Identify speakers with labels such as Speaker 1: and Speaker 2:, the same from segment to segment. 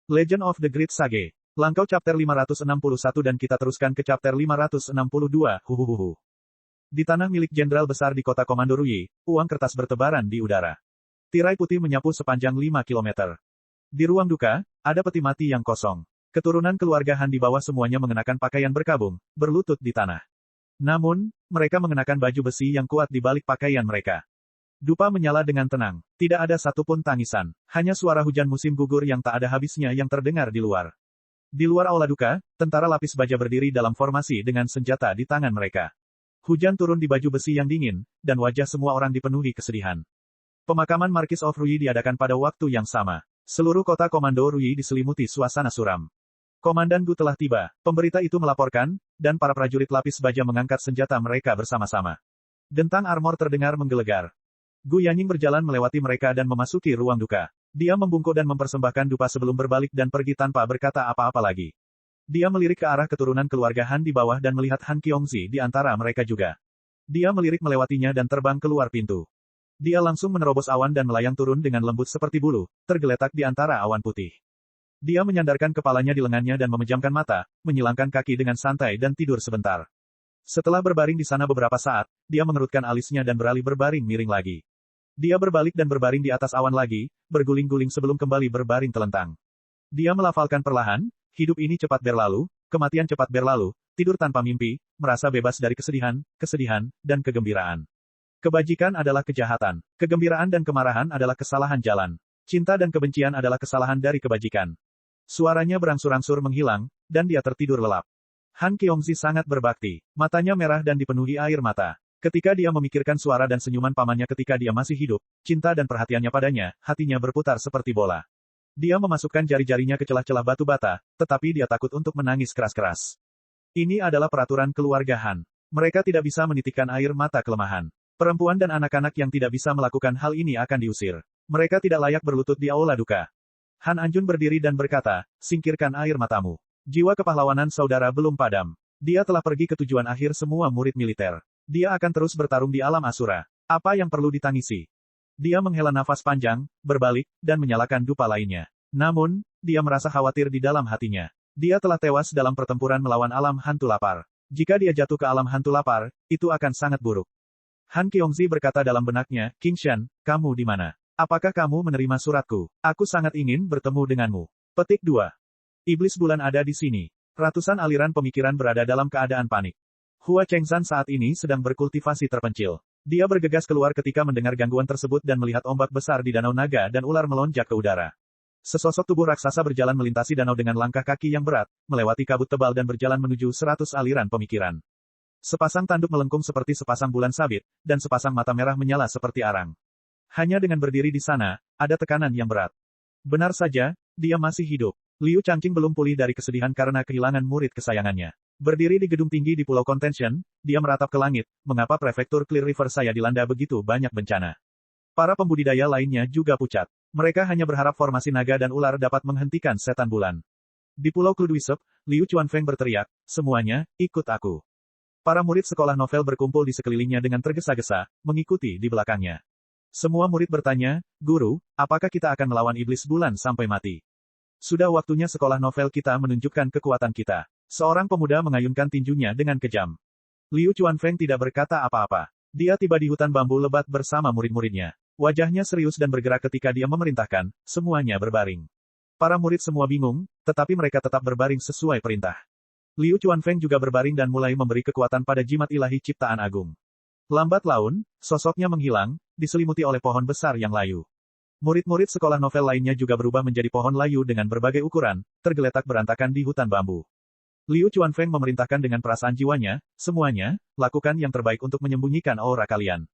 Speaker 1: Legend of the Great Sage. Langkau chapter 561 dan kita teruskan ke chapter 562. Huhuhuhu. Di tanah milik jenderal besar di kota Komando Ruyi, uang kertas bertebaran di udara. Tirai putih menyapu sepanjang 5 kilometer. Di ruang duka, ada peti mati yang kosong. Keturunan keluarga Han di bawah semuanya mengenakan pakaian berkabung, berlutut di tanah. Namun, mereka mengenakan baju besi yang kuat di balik pakaian mereka. Dupa menyala dengan tenang. Tidak ada satupun tangisan. Hanya suara hujan musim gugur yang tak ada habisnya yang terdengar di luar. Di luar aula duka, tentara lapis baja berdiri dalam formasi dengan senjata di tangan mereka. Hujan turun di baju besi yang dingin, dan wajah semua orang dipenuhi kesedihan. Pemakaman Marquis of Ruyi diadakan pada waktu yang sama. Seluruh kota Komando Ruyi diselimuti suasana suram. Komandan Gu telah tiba, pemberita itu melaporkan, dan para prajurit lapis baja mengangkat senjata mereka bersama-sama. Dentang armor terdengar menggelegar. Gu Yanying berjalan melewati mereka dan memasuki ruang duka. Dia membungkuk dan mempersembahkan dupa sebelum berbalik dan pergi tanpa berkata apa-apa lagi. Dia melirik ke arah keturunan keluarga Han di bawah dan melihat Han Qiongzi di antara mereka juga. Dia melirik melewatinya dan terbang keluar pintu. Dia langsung menerobos awan dan melayang turun dengan lembut seperti bulu, tergeletak di antara awan putih. Dia menyandarkan kepalanya di lengannya dan memejamkan mata, menyilangkan kaki dengan santai dan tidur sebentar. Setelah berbaring di sana beberapa saat, dia mengerutkan alisnya dan beralih berbaring miring lagi. Dia berbalik dan berbaring di atas awan lagi, berguling-guling sebelum kembali berbaring telentang. Dia melafalkan perlahan, hidup ini cepat berlalu, kematian cepat berlalu, tidur tanpa mimpi, merasa bebas dari kesedihan, dan kegembiraan. Kebajikan adalah kejahatan. Kegembiraan dan kemarahan adalah kesalahan jalan. Cinta dan kebencian adalah kesalahan dari kebajikan. Suaranya berangsur-angsur menghilang, dan dia tertidur lelap. Han Qiongzi sangat berbakti. Matanya merah dan dipenuhi air mata. Ketika dia memikirkan suara dan senyuman pamannya ketika dia masih hidup, cinta dan perhatiannya padanya, hatinya berputar seperti bola. Dia memasukkan jari-jarinya ke celah-celah batu bata, tetapi dia takut untuk menangis keras-keras. Ini adalah peraturan keluarga Han. Mereka tidak bisa menitikkan air mata kelemahan. Perempuan dan anak-anak yang tidak bisa melakukan hal ini akan diusir. Mereka tidak layak berlutut di aula duka. Han Anjun berdiri dan berkata, singkirkan air matamu. Jiwa kepahlawanan saudara belum padam. Dia telah pergi ke tujuan akhir semua murid militer. Dia akan terus bertarung di alam Asura. Apa yang perlu ditangisi? Dia menghela nafas panjang, berbalik, dan menyalakan dupa lainnya. Namun, dia merasa khawatir di dalam hatinya. Dia telah tewas dalam pertempuran melawan alam hantu lapar. Jika dia jatuh ke alam hantu lapar, itu akan sangat buruk. Han Qiongzi berkata dalam benaknya, King Shan, kamu di mana? Apakah kamu menerima suratku? Aku sangat ingin bertemu denganmu. Petik 2. Iblis bulan ada di sini. Ratusan aliran pemikiran berada dalam keadaan panik. Hua Chengzan saat ini sedang berkultivasi terpencil. Dia bergegas keluar ketika mendengar gangguan tersebut dan melihat ombak besar di danau naga dan ular melonjak ke udara. Sesosok tubuh raksasa berjalan melintasi danau dengan langkah kaki yang berat, melewati kabut tebal dan berjalan menuju 100 aliran pemikiran. Sepasang tanduk melengkung seperti sepasang bulan sabit, dan sepasang mata merah menyala seperti arang. Hanya dengan berdiri di sana, ada tekanan yang berat. Benar saja, dia masih hidup. Liu Changqing belum pulih dari kesedihan karena kehilangan murid kesayangannya. Berdiri di gedung tinggi di Pulau Contention, dia meratap ke langit, mengapa prefektur Clear River saya dilanda begitu banyak bencana. Para pembudidaya lainnya juga pucat. Mereka hanya berharap formasi naga dan ular dapat menghentikan setan bulan. Di Pulau Kludwisep, Liu Chuanfeng berteriak, semuanya, ikut aku. Para murid sekolah novel berkumpul di sekelilingnya dengan tergesa-gesa, mengikuti di belakangnya. Semua murid bertanya, Guru, apakah kita akan melawan iblis bulan sampai mati? Sudah waktunya sekolah novel kita menunjukkan kekuatan kita. Seorang pemuda mengayunkan tinjunya dengan kejam. Liu Chuanfeng tidak berkata apa-apa. Dia tiba di hutan bambu lebat bersama murid-muridnya. Wajahnya serius dan bergerak ketika dia memerintahkan, semuanya berbaring. Para murid semua bingung, tetapi mereka tetap berbaring sesuai perintah. Liu Chuanfeng juga berbaring dan mulai memberi kekuatan pada jimat ilahi ciptaan agung. Lambat laun, sosoknya menghilang, diselimuti oleh pohon besar yang layu. Murid-murid sekolah novel lainnya juga berubah menjadi pohon layu dengan berbagai ukuran, tergeletak berantakan di hutan bambu. Liu Chuanfeng memerintahkan dengan perasaan jiwanya, semuanya, lakukan yang terbaik untuk menyembunyikan aura kalian.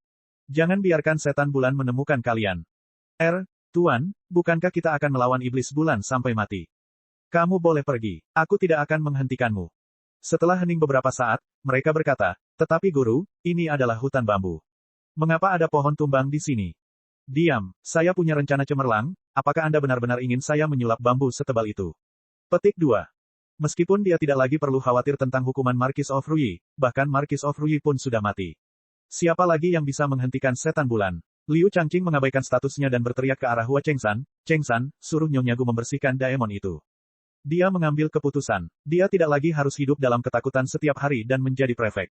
Speaker 1: Jangan biarkan setan bulan menemukan kalian. Tuan, bukankah kita akan melawan iblis bulan sampai mati? Kamu boleh pergi. Aku tidak akan menghentikanmu. Setelah hening beberapa saat, mereka berkata, tetapi guru, ini adalah hutan bambu. Mengapa ada pohon tumbang di sini? Diam, saya punya rencana cemerlang, apakah Anda benar-benar ingin saya menyulap bambu setebal itu? Petik 2. Meskipun dia tidak lagi perlu khawatir tentang hukuman Marquis of Ruyi, bahkan Marquis of Ruyi pun sudah mati. Siapa lagi yang bisa menghentikan setan bulan? Liu Changqing mengabaikan statusnya dan berteriak ke arah Hua Chengsan, "Chengsan, suruh Nyonya Gu membersihkan daemon itu." Dia mengambil keputusan. Dia tidak lagi harus hidup dalam ketakutan setiap hari dan menjadi prefek.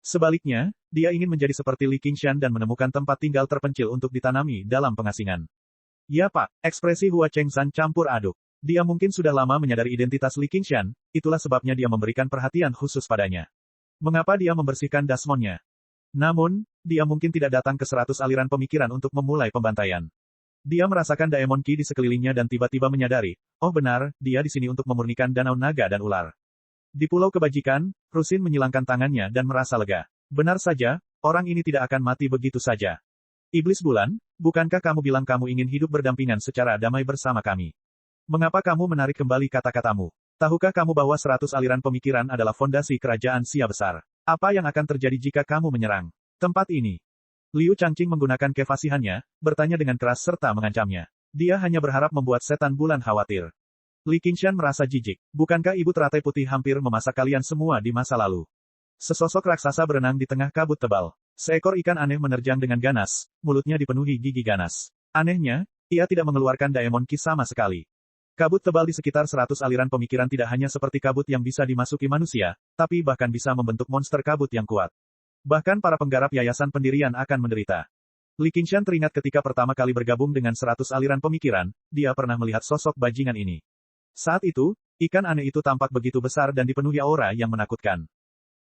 Speaker 1: Sebaliknya, dia ingin menjadi seperti Li Qingshan dan menemukan tempat tinggal terpencil untuk ditanami dalam pengasingan. Ya Pak, ekspresi Hua Chengsan campur aduk. Dia mungkin sudah lama menyadari identitas Li Qingshan, itulah sebabnya dia memberikan perhatian khusus padanya. Mengapa dia membersihkan dasmonnya? Namun, dia mungkin tidak datang ke 100 aliran pemikiran untuk memulai pembantaian. Dia merasakan Daemon Ki di sekelilingnya dan tiba-tiba menyadari, oh benar, dia di sini untuk memurnikan danau naga dan ular. Di Pulau Kebajikan, Rusin menyilangkan tangannya dan merasa lega. Benar saja, orang ini tidak akan mati begitu saja. Iblis Bulan, bukankah kamu bilang kamu ingin hidup berdampingan secara damai bersama kami? Mengapa kamu menarik kembali kata-katamu? Tahukah kamu bahwa 100 aliran pemikiran adalah fondasi kerajaan Xia besar? Apa yang akan terjadi jika kamu menyerang tempat ini? Liu Changqing menggunakan kefasihannya, bertanya dengan keras serta mengancamnya. Dia hanya berharap membuat setan bulan khawatir. Li Qingshan merasa jijik. Bukankah ibu teratai putih hampir memasak kalian semua di masa lalu? Sesosok raksasa berenang di tengah kabut tebal. Seekor ikan aneh menerjang dengan ganas, mulutnya dipenuhi gigi ganas. Anehnya, ia tidak mengeluarkan Daemon Ki sama sekali. Kabut tebal di sekitar 100 aliran pemikiran tidak hanya seperti kabut yang bisa dimasuki manusia, tapi bahkan bisa membentuk monster kabut yang kuat. Bahkan para penggarap yayasan pendirian akan menderita. Li Qingshan teringat ketika pertama kali bergabung dengan 100 aliran pemikiran, dia pernah melihat sosok bajingan ini. Saat itu, ikan aneh itu tampak begitu besar dan dipenuhi aura yang menakutkan.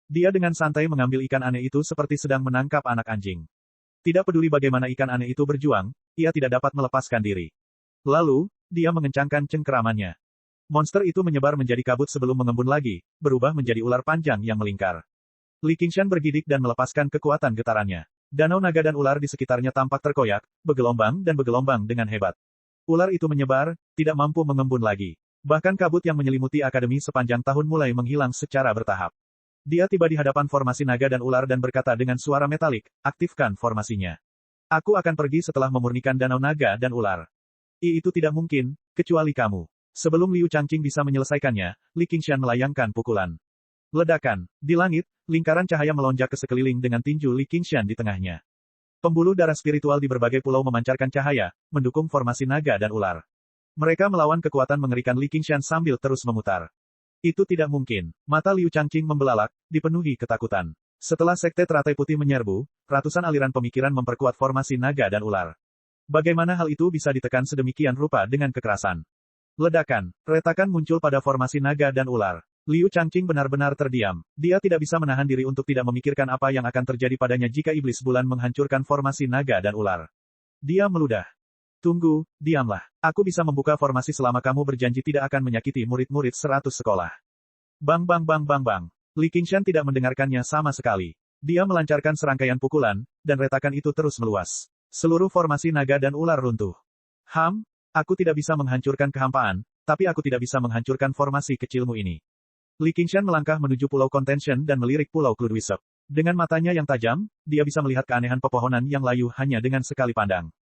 Speaker 1: Dia dengan santai mengambil ikan aneh itu seperti sedang menangkap anak anjing. Tidak peduli bagaimana ikan aneh itu berjuang, ia tidak dapat melepaskan diri. Lalu, dia mengencangkan cengkeramannya. Monster itu menyebar menjadi kabut sebelum mengembun lagi, berubah menjadi ular panjang yang melingkar. Li Qingshan bergidik dan melepaskan kekuatan getarannya. Danau naga dan ular di sekitarnya tampak terkoyak, bergelombang dengan hebat. Ular itu menyebar, tidak mampu mengembun lagi. Bahkan kabut yang menyelimuti akademi sepanjang tahun mulai menghilang secara bertahap. Dia tiba di hadapan formasi naga dan ular dan berkata dengan suara metalik, aktifkan formasinya. Aku akan pergi setelah memurnikan danau naga dan ular. Itu tidak mungkin, kecuali kamu. Sebelum Liu Changqing bisa menyelesaikannya, Li Qingshan melayangkan pukulan. Ledakan. Di langit, lingkaran cahaya melonjak ke sekeliling dengan tinju Li Qingshan di tengahnya. Pembuluh darah spiritual di berbagai pulau memancarkan cahaya, mendukung formasi naga dan ular. Mereka melawan kekuatan mengerikan Li Qingshan sambil terus memutar. Itu tidak mungkin. Mata Liu Changqing membelalak, dipenuhi ketakutan. Setelah Sekte Teratai Putih menyerbu, ratusan aliran pemikiran memperkuat formasi naga dan ular. Bagaimana hal itu bisa ditekan sedemikian rupa dengan kekerasan? Ledakan. Retakan muncul pada formasi naga dan ular. Liu Changqing benar-benar terdiam. Dia tidak bisa menahan diri untuk tidak memikirkan apa yang akan terjadi padanya jika iblis bulan menghancurkan formasi naga dan ular. Dia meludah. Tunggu, diamlah. Aku bisa membuka formasi selama kamu berjanji tidak akan menyakiti murid-murid 100 sekolah. Bang bang bang bang bang. Li Qingshan tidak mendengarkannya sama sekali. Dia melancarkan serangkaian pukulan, dan retakan itu terus meluas. Seluruh formasi naga dan ular runtuh. Aku tidak bisa menghancurkan kehampaan, tapi aku tidak bisa menghancurkan formasi kecilmu ini. Li Qingshan melangkah menuju Pulau Contention dan melirik Pulau Kludwisep. Dengan matanya yang tajam, dia bisa melihat keanehan pepohonan yang layu hanya dengan sekali pandang.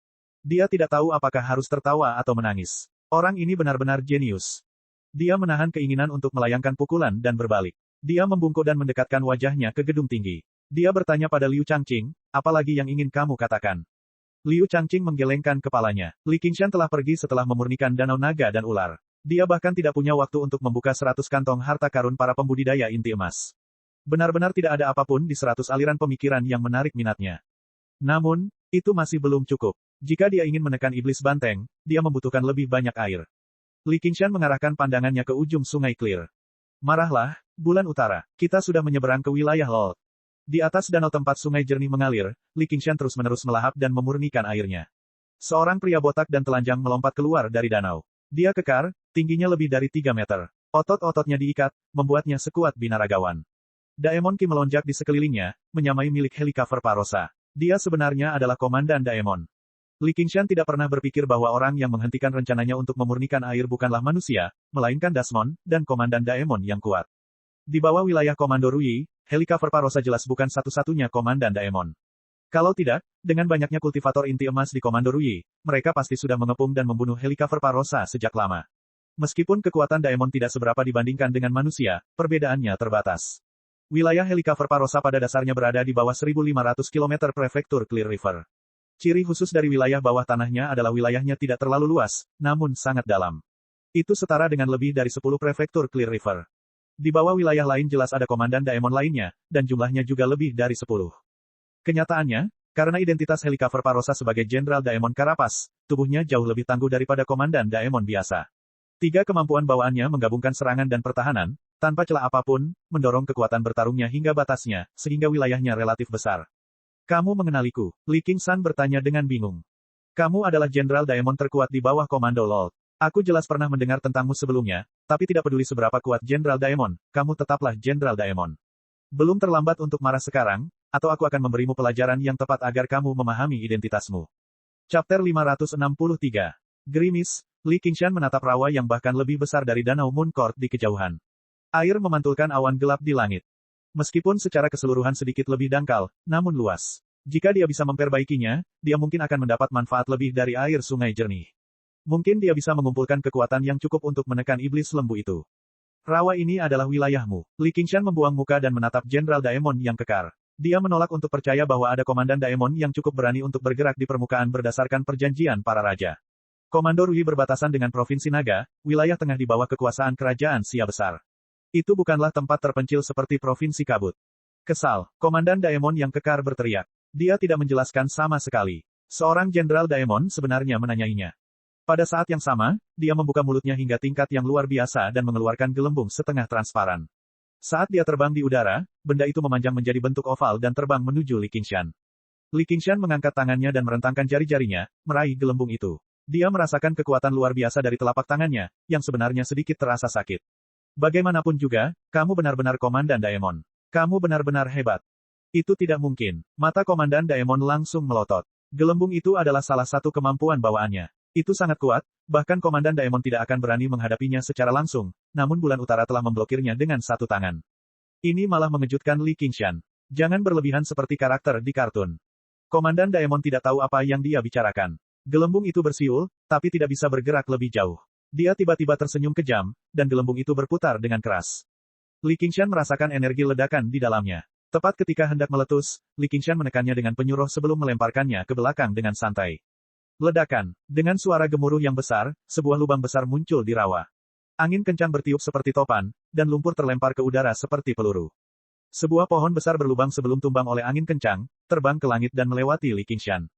Speaker 1: Dia tidak tahu apakah harus tertawa atau menangis. Orang ini benar-benar jenius. Dia menahan keinginan untuk melayangkan pukulan dan berbalik. Dia membungkuk dan mendekatkan wajahnya ke gedung tinggi. Dia bertanya pada Liu Changqing, apalagi yang ingin kamu katakan? Liu Changqing menggelengkan kepalanya. Li Qingshan telah pergi setelah memurnikan danau naga dan ular. Dia bahkan tidak punya waktu untuk membuka 100 kantong harta karun para pembudidaya inti emas. Benar-benar tidak ada apapun di 100 aliran pemikiran yang menarik minatnya. Namun, itu masih belum cukup. Jika dia ingin menekan iblis banteng, dia membutuhkan lebih banyak air. Li Qingshan mengarahkan pandangannya ke ujung sungai Clear. Marahlah, bulan utara. Kita sudah menyeberang ke wilayah Lord. Di atas danau tempat sungai jernih mengalir, Li Qingshan terus-menerus melahap dan memurnikan airnya. Seorang pria botak dan telanjang melompat keluar dari danau. Dia kekar, tingginya lebih dari 3 meter. Otot-ototnya diikat, membuatnya sekuat binaragawan. Daemon Ki melonjak di sekelilingnya, menyamai milik Helicover Parosa. Dia sebenarnya adalah Komandan Daemon. Li Qingshan tidak pernah berpikir bahwa orang yang menghentikan rencananya untuk memurnikan air bukanlah manusia, melainkan Dasmon, dan Komandan Daemon yang kuat. Di bawah wilayah Komando Rui, Helicover Parosa jelas bukan satu-satunya Komandan Daemon. Kalau tidak, dengan banyaknya kultivator inti emas di Komando Rui, mereka pasti sudah mengepung dan membunuh Helicover Parosa sejak lama. Meskipun kekuatan Daemon tidak seberapa dibandingkan dengan manusia, perbedaannya terbatas. Wilayah Helicover Parosa pada dasarnya berada di bawah 1.500 km prefektur Clear River. Ciri khusus dari wilayah bawah tanahnya adalah wilayahnya tidak terlalu luas, namun sangat dalam. Itu setara dengan lebih dari 10 prefektur Clear River. Di bawah wilayah lain jelas ada komandan Daemon lainnya, dan jumlahnya juga lebih dari 10. Kenyataannya, karena identitas Helikaver Parosa sebagai Jenderal Daemon Karapas, tubuhnya jauh lebih tangguh daripada komandan Daemon biasa. 3 kemampuan bawaannya menggabungkan serangan dan pertahanan, tanpa celah apapun, mendorong kekuatan bertarungnya hingga batasnya, sehingga wilayahnya relatif besar. Kamu mengenaliku? Li Qingshan bertanya dengan bingung. Kamu adalah Jenderal Daemon terkuat di bawah komando Lord. Aku jelas pernah mendengar tentangmu sebelumnya, tapi tidak peduli seberapa kuat Jenderal Daemon, kamu tetaplah Jenderal Daemon. Belum terlambat untuk marah sekarang, atau aku akan memberimu pelajaran yang tepat agar kamu memahami identitasmu. Chapter 563. Gerimis, Li Qingshan menatap rawa yang bahkan lebih besar dari danau Moon Court di kejauhan. Air memantulkan awan gelap di langit. Meskipun secara keseluruhan sedikit lebih dangkal, namun luas. Jika dia bisa memperbaikinya, dia mungkin akan mendapat manfaat lebih dari air sungai jernih. Mungkin dia bisa mengumpulkan kekuatan yang cukup untuk menekan iblis lembu itu. Rawa ini adalah wilayahmu. Li Qingshan membuang muka dan menatap Jenderal Daemon yang kekar. Dia menolak untuk percaya bahwa ada komandan Daemon yang cukup berani untuk bergerak di permukaan berdasarkan perjanjian para raja. Komando Rui berbatasan dengan Provinsi Naga, wilayah tengah di bawah kekuasaan kerajaan Xia besar. Itu bukanlah tempat terpencil seperti Provinsi Kabut. Kesal, Komandan Daemon yang kekar berteriak. Dia tidak menjelaskan sama sekali. Seorang Jenderal Daemon sebenarnya menanyainya. Pada saat yang sama, dia membuka mulutnya hingga tingkat yang luar biasa dan mengeluarkan gelembung setengah transparan. Saat dia terbang di udara, benda itu memanjang menjadi bentuk oval dan terbang menuju Li Qingshan. Li Qingshan mengangkat tangannya dan merentangkan jari-jarinya, meraih gelembung itu. Dia merasakan kekuatan luar biasa dari telapak tangannya, yang sebenarnya sedikit terasa sakit. Bagaimanapun juga, kamu benar-benar Komandan Daemon. Kamu benar-benar hebat. Itu tidak mungkin. Mata Komandan Daemon langsung melotot. Gelembung itu adalah salah satu kemampuan bawaannya. Itu sangat kuat, bahkan Komandan Daemon tidak akan berani menghadapinya secara langsung, namun Bulan Utara telah memblokirnya dengan satu tangan. Ini malah mengejutkan Li Qingshan. Jangan berlebihan seperti karakter di kartun. Komandan Daemon tidak tahu apa yang dia bicarakan. Gelembung itu bersiul, tapi tidak bisa bergerak lebih jauh. Dia tiba-tiba tersenyum kejam, dan gelembung itu berputar dengan keras. Li Qingshan merasakan energi ledakan di dalamnya. Tepat ketika hendak meletus, Li Qingshan menekannya dengan penyuruh sebelum melemparkannya ke belakang dengan santai. Ledakan. Dengan suara gemuruh yang besar, sebuah lubang besar muncul di rawa. Angin kencang bertiup seperti topan, dan lumpur terlempar ke udara seperti peluru. Sebuah pohon besar berlubang sebelum tumbang oleh angin kencang, terbang ke langit dan melewati Li Qingshan.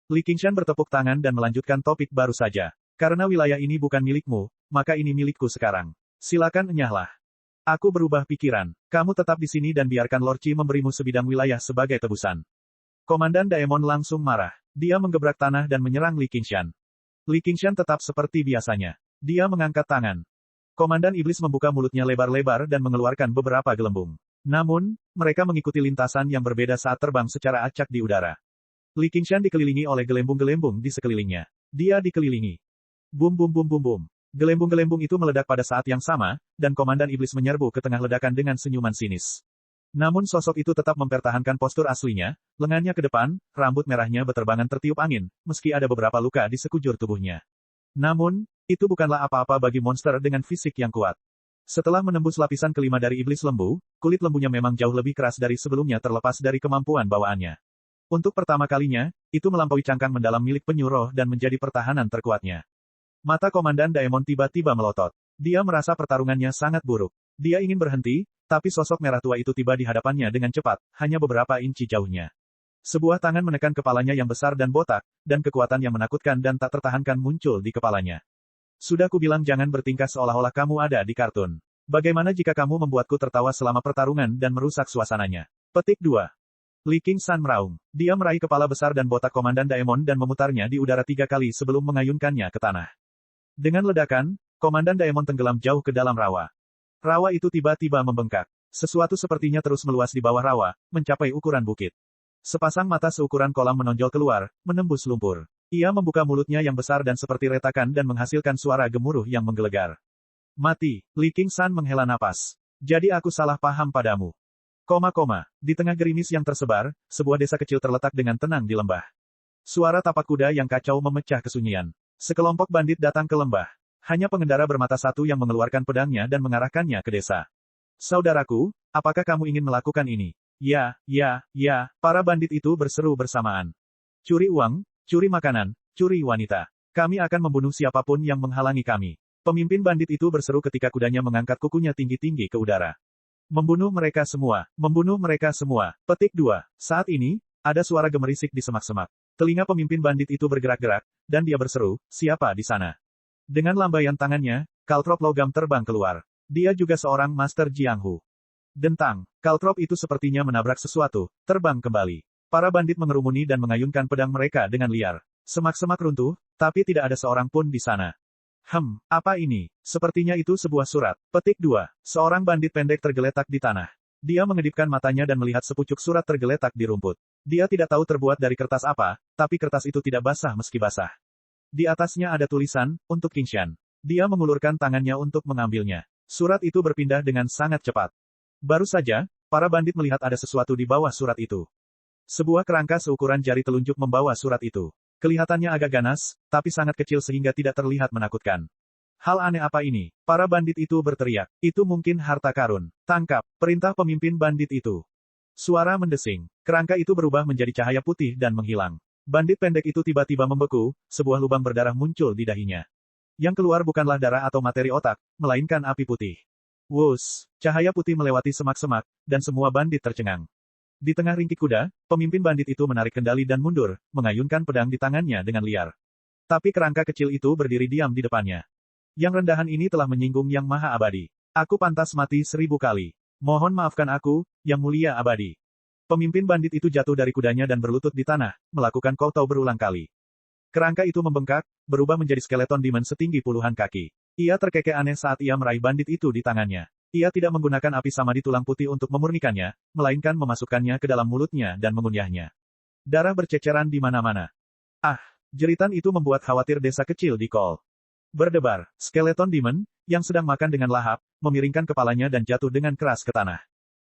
Speaker 1: Li Qingshan bertepuk tangan dan melanjutkan topik baru saja. Karena wilayah ini bukan milikmu, maka ini milikku sekarang. Silakan enyahlah. Aku berubah pikiran. Kamu tetap di sini dan biarkan Lord Qi memberimu sebidang wilayah sebagai tebusan. Komandan Daemon langsung marah. Dia menggebrak tanah dan menyerang Li Qingshan. Li Qingshan tetap seperti biasanya. Dia mengangkat tangan. Komandan Iblis membuka mulutnya lebar-lebar dan mengeluarkan beberapa gelembung. Namun, mereka mengikuti lintasan yang berbeda saat terbang secara acak di udara. Li Qingshan dikelilingi oleh gelembung-gelembung di sekelilingnya. Dia dikelilingi. Bum bum bum bum bum. Gelembung-gelembung itu meledak pada saat yang sama, dan Komandan Iblis menyerbu ke tengah ledakan dengan senyuman sinis. Namun sosok itu tetap mempertahankan postur aslinya, lengannya ke depan, rambut merahnya beterbangan tertiup angin, meski ada beberapa luka di sekujur tubuhnya. Namun, itu bukanlah apa-apa bagi monster dengan fisik yang kuat. Setelah menembus lapisan kelima dari iblis lembu, kulit lembunya memang jauh lebih keras dari sebelumnya terlepas dari kemampuan bawaannya. Untuk pertama kalinya, itu melampaui cangkang mendalam milik penyu roh dan menjadi pertahanan terkuatnya. Mata Komandan Daemon tiba-tiba melotot. Dia merasa pertarungannya sangat buruk. Dia ingin berhenti, tapi sosok merah tua itu tiba di hadapannya dengan cepat, hanya beberapa inci jauhnya. Sebuah tangan menekan kepalanya yang besar dan botak, dan kekuatan yang menakutkan dan tak tertahankan muncul di kepalanya. Sudah kubilang jangan bertingkah seolah-olah kamu ada di kartun. Bagaimana jika kamu membuatku tertawa selama pertarungan dan merusak suasananya? Petik 2. Li Qingshan meraung. Dia meraih kepala besar dan botak Komandan Daemon dan memutarnya di udara 3 kali sebelum mengayunkannya ke tanah. Dengan ledakan, Komandan Daemon tenggelam jauh ke dalam rawa. Rawa itu tiba-tiba membengkak. Sesuatu sepertinya terus meluas di bawah rawa, mencapai ukuran bukit. Sepasang mata seukuran kolam menonjol keluar, menembus lumpur. Ia membuka mulutnya yang besar dan seperti retakan dan menghasilkan suara gemuruh yang menggelegar. Mati, Li Qingshan menghela napas. Jadi aku salah paham padamu. Di tengah gerimis yang tersebar, sebuah desa kecil terletak dengan tenang di lembah. Suara tapak kuda yang kacau memecah kesunyian. Sekelompok bandit datang ke lembah. Hanya pengendara bermata satu yang mengeluarkan pedangnya dan mengarahkannya ke desa. Saudaraku, apakah kamu ingin melakukan ini? Ya, para bandit itu berseru bersamaan. Curi uang, Curi makanan, curi wanita. Kami akan membunuh siapapun yang menghalangi kami. Pemimpin bandit itu berseru ketika kudanya mengangkat kukunya tinggi-tinggi ke udara. Membunuh mereka semua, membunuh mereka semua. Petik 2. Saat ini, ada suara gemerisik di semak-semak. Telinga pemimpin bandit itu bergerak-gerak, dan dia berseru, siapa di sana? Dengan lambaian tangannya, kaltrop logam terbang keluar. Dia juga seorang Master Jianghu. Dentang, kaltrop itu sepertinya menabrak sesuatu, terbang kembali. Para bandit mengerumuni dan mengayunkan pedang mereka dengan liar. Semak-semak runtuh, tapi tidak ada seorang pun di sana. Apa ini? Sepertinya itu sebuah surat. Petik 2. Seorang bandit pendek tergeletak di tanah. Dia mengedipkan matanya dan melihat sepucuk surat tergeletak di rumput. Dia tidak tahu terbuat dari kertas apa, tapi kertas itu tidak basah meski basah. Di atasnya ada tulisan, untuk Qingshan. Dia mengulurkan tangannya untuk mengambilnya. Surat itu berpindah dengan sangat cepat. Baru saja, para bandit melihat ada sesuatu di bawah surat itu. Sebuah kerangka seukuran jari telunjuk membawa surat itu. Kelihatannya agak ganas, tapi sangat kecil sehingga tidak terlihat menakutkan. Hal aneh apa ini? Para bandit itu berteriak. Itu mungkin harta karun. Tangkap, perintah pemimpin bandit itu. Suara mendesing. Kerangka itu berubah menjadi cahaya putih dan menghilang. Bandit pendek itu tiba-tiba membeku, sebuah lubang berdarah muncul di dahinya. Yang keluar bukanlah darah atau materi otak, melainkan api putih. Wus, cahaya putih melewati semak-semak, dan semua bandit tercengang. Di tengah ringkik kuda, pemimpin bandit itu menarik kendali dan mundur, mengayunkan pedang di tangannya dengan liar. Tapi kerangka kecil itu berdiri diam di depannya. Yang rendahan ini telah menyinggung Yang Maha Abadi. Aku pantas mati 1000 kali. Mohon maafkan aku, Yang Mulia Abadi. Pemimpin bandit itu jatuh dari kudanya dan berlutut di tanah, melakukan kowtow berulang kali. Kerangka itu membengkak, berubah menjadi skeleton demon setinggi puluhan kaki. Ia terkekeh aneh saat ia meraih bandit itu di tangannya. Ia tidak menggunakan api samadi tulang putih untuk memurnikannya, melainkan memasukkannya ke dalam mulutnya dan mengunyahnya. Darah berceceran di mana-mana. Ah, jeritan itu membuat khawatir desa kecil di Kol. Berdebar, skeleton demon, yang sedang makan dengan lahap, memiringkan kepalanya dan jatuh dengan keras ke tanah.